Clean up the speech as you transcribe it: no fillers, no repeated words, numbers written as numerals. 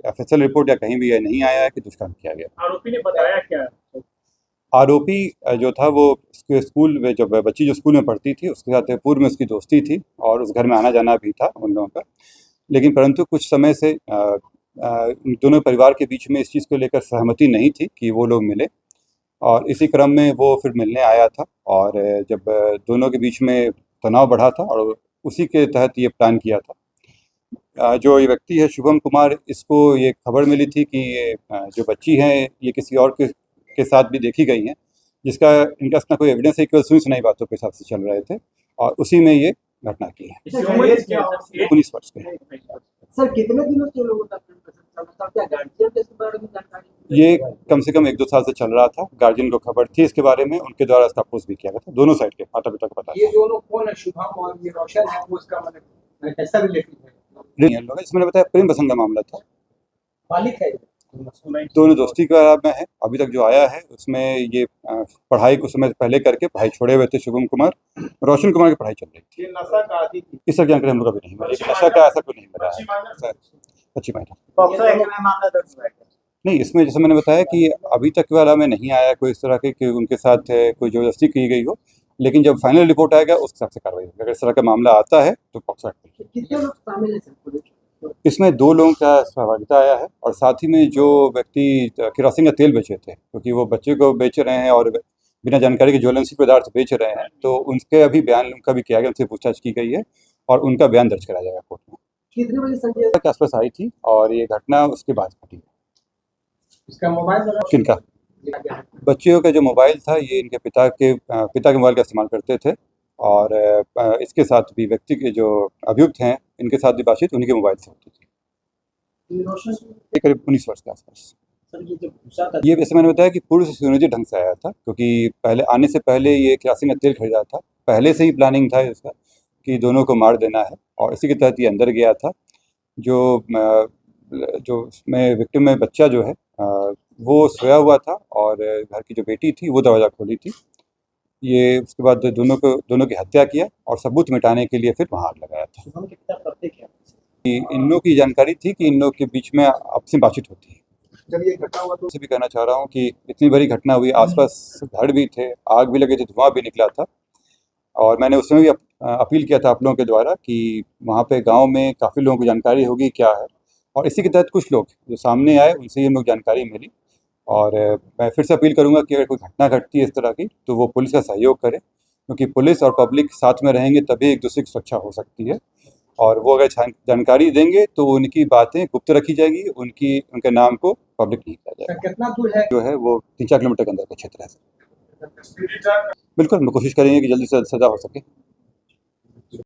FSL report या कहीं भी यह नहीं आया है कि दुष्कर्म किया गया। आरोपी ने बताया क्या? आरोपी जो था वो स्कूल में, जब बच्ची जो स्कूल में पढ़ती थी उसके साथ पूर्व में उसकी दोस्ती थी और उस घर में आना जाना भी था उन लोगों का। लेकिन परंतु कुछ समय से उन दोनों परिवार के बीच में इस चीज़ को लेकर सहमति नहीं थी कि वो लोग मिले, और इसी क्रम में वो फिर मिलने आया था। और जब दोनों के बीच में तनाव बढ़ा था और उसी के तहत ये प्लान किया था। जो ये व्यक्ति है शुभम कुमार, इसको ये खबर मिली थी कि ये जो बच्ची हैं ये किसी और के साथ भी देखी गई हैं, जिसका इनका अपना कोई एविडेंस है, केवल सुनी सुनाई बातों के हिसाब से चल रहे थे और उसी में ये घटना की है। 19 वर्ष के। सर कितने दिनों से लोगों तक क्या गार्जियन के बारे में जानकारी? ये कम से कम 1-2 साल से चल रहा था। गार्जियन को खबर थी इसके बारे में, उनके द्वारा इसका अपोज भी किया गया था। दोनों साइड के माता पिता को पता ये दोनों कौन है, शुभम और ये रोशन है, वो इसका मतलब कैसा रिलेटिव है? लोग जिसमें मैंने बताया प्रेम प्रसंग का मामला था। बालिक है दोनों दोस्ती के में है। अभी तक जो आया है उसमें ये पढ़ाई कुछ समय पहले करके पढ़ाई छोड़े हुए थे शुभम कुमार। रोशन कुमार की पढ़ाई चल रही थी। ये नशा का आदी थी। इस तरह जानकारी हम लोग अभी नहीं मिली। नशा का ऐसा कुछ नहीं मिला है। अच्छी महिला नहीं, इसमें जैसे मैंने बताया कि अभी तक वाला में नहीं आया कोई इस तरह के कि उनके साथ कोई जबरदस्ती की गई हो, लेकिन जब फाइनल रिपोर्ट आएगा उस हिसाब से कार्रवाई होगी। अगर इस तरह का मामला आता है तो पॉक्सो एक्ट करेगी। कितने लोग शामिल हैं सर? इसमें 2 लोगों का सहभागिता आया है और साथ ही में जो व्यक्ति केरोसिन का तेल बेचे थे, क्योंकि वो बच्चे को बेच रहे हैं और बिना जानकारी के ज्वलनशील पदार्थ बेच रहे हैं, तो उनके अभी बयान उनका भी किया गया, उनसे पूछताछ की गई है और उनका बयान दर्ज कराया जाएगा कोर्ट में। कितने बजे संजय के आसपास आई थी और ये घटना उसके बाद घटी है। इसका मोबाइल किनका? बच्चियों का जो मोबाइल था ये इनके पिता के मोबाइल का इस्तेमाल करते थे और इसके साथ भी व्यक्ति के जो अभियुक्त हैं इनके साथ भी बातचीत उन्हीं के मोबाइल से होती थी। ये करीब 19 वर्ष के आसपास। ये वैसे मैंने बताया कि पूर्व से सुनियोजित ढंग से आया था, क्योंकि पहले आने से पहले ये केरोसिन का तेल खरीदा था। पहले से ही प्लानिंग था इसका कि दोनों को मार देना है और इसी के तहत ये अंदर गया था। जो उसमें विक्टिम में बच्चा जो है वो सोया हुआ था और घर की जो बेटी थी वो दरवाज़ा खोली थी। ये उसके बाद दोनों की हत्या किया और सबूत मिटाने के लिए फिर वहाँ आग लगाया था। कि इन लोगों की जानकारी थी कि इन लोगों के बीच में आपसी बातचीत होती है। जब ये घटना हुआ तो भी कहना चाह रहा हूँ कि इतनी बड़ी घटना हुई, आसपास घर भी थे, आग भी लगी थी, धुआं भी निकला था और मैंने उसमें भी अपील किया था आप लोगों के द्वारा कि वहाँ पे गांव में काफ़ी लोगों को जानकारी होगी क्या है, और इसी के तहत कुछ लोग जो सामने आए उनसे ही हम लोग जानकारी मिली। और मैं फिर से अपील करूँगा कि अगर कोई घटना घटती है इस तरह की तो वो पुलिस का सहयोग करे, क्योंकि पुलिस और पब्लिक साथ में रहेंगे तभी एक दूसरे की सुरक्षा हो सकती है। और वो अगर जानकारी देंगे तो उनकी बातें गुप्त रखी जाएगी, उनके नाम को पब्लिक नहीं किया जाएगा। कितना दूर है जो है वो 3-4 किलोमीटर के अंदर का क्षेत्र है। बिल्कुल हम कोशिश करेंगे कि जल्दी से सजा हो सके।